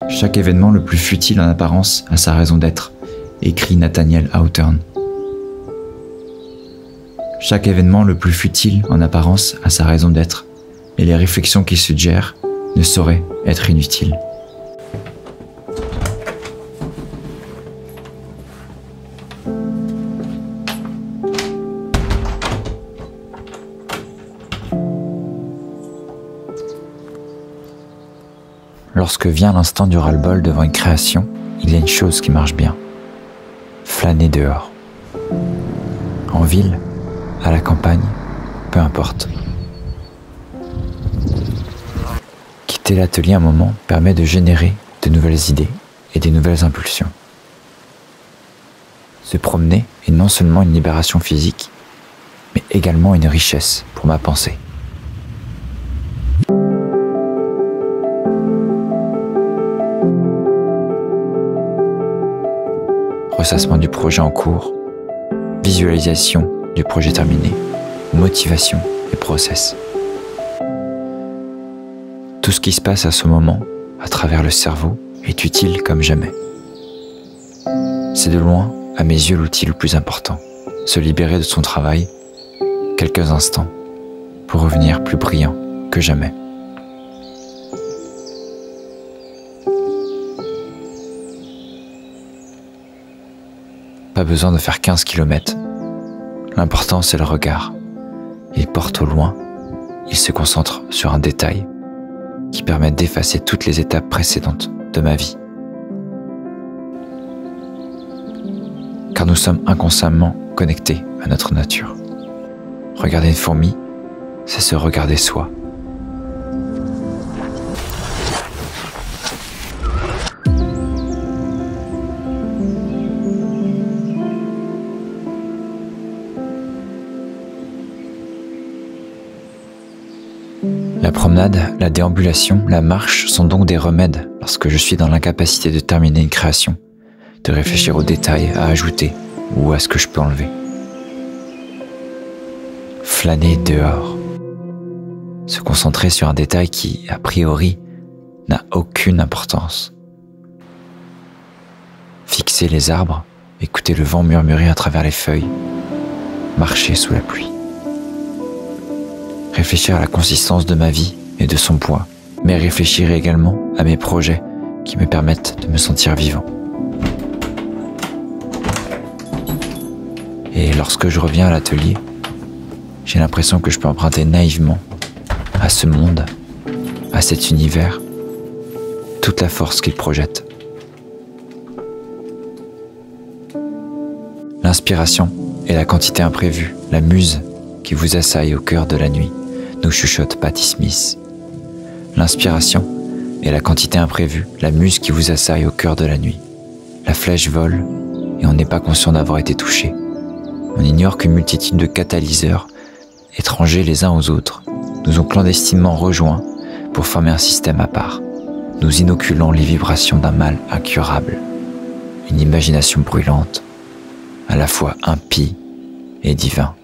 Chaque événement le plus futile en apparence a sa raison d'être, écrit Nathaniel Hawthorne. Chaque événement le plus futile en apparence a sa raison d'être, et les réflexions qu'il suggère ne sauraient être inutiles. Lorsque vient l'instant du ras-le-bol devant une création, il y a une chose qui marche bien. Flâner dehors. En ville, à la campagne, peu importe. Quitter l'atelier un moment permet de générer de nouvelles idées et des nouvelles impulsions. Se promener est non seulement une libération physique, mais également une richesse pour ma pensée. Ressassement du projet en cours, visualisation du projet terminé, motivation et process. Tout ce qui se passe à ce moment, à travers le cerveau, est utile comme jamais. C'est de loin, à mes yeux, l'outil le plus important. Se libérer de son travail, quelques instants, pour revenir plus brillant que jamais. Pas besoin de faire 15 km. L'important, c'est le regard. Il porte au loin, il se concentre sur un détail qui permet d'effacer toutes les étapes précédentes de ma vie. Car nous sommes inconsciemment connectés à notre nature. Regarder une fourmi, c'est se regarder soi. La promenade, la déambulation, la marche sont donc des remèdes lorsque je suis dans l'incapacité de terminer une création, de réfléchir aux détails à ajouter ou à ce que je peux enlever. Flâner dehors. Se concentrer sur un détail qui, a priori, n'a aucune importance. Fixer les arbres, écouter le vent murmurer à travers les feuilles, marcher sous la pluie. Réfléchir à la consistance de ma vie et de son poids, mais réfléchir également à mes projets qui me permettent de me sentir vivant. Et lorsque je reviens à l'atelier, j'ai l'impression que je peux emprunter naïvement à ce monde, à cet univers, toute la force qu'il projette. L'inspiration est la quantité imprévue, la muse qui vous assaille au cœur de la nuit, nous chuchote Patti Smith. L'inspiration est la quantité imprévue, la muse qui vous assaille au cœur de la nuit. La flèche vole et on n'est pas conscient d'avoir été touché. On ignore qu'une multitude de catalyseurs, étrangers les uns aux autres, nous ont clandestinement rejoints pour former un système à part, nous inoculant les vibrations d'un mal incurable, une imagination brûlante, à la fois impie et divin.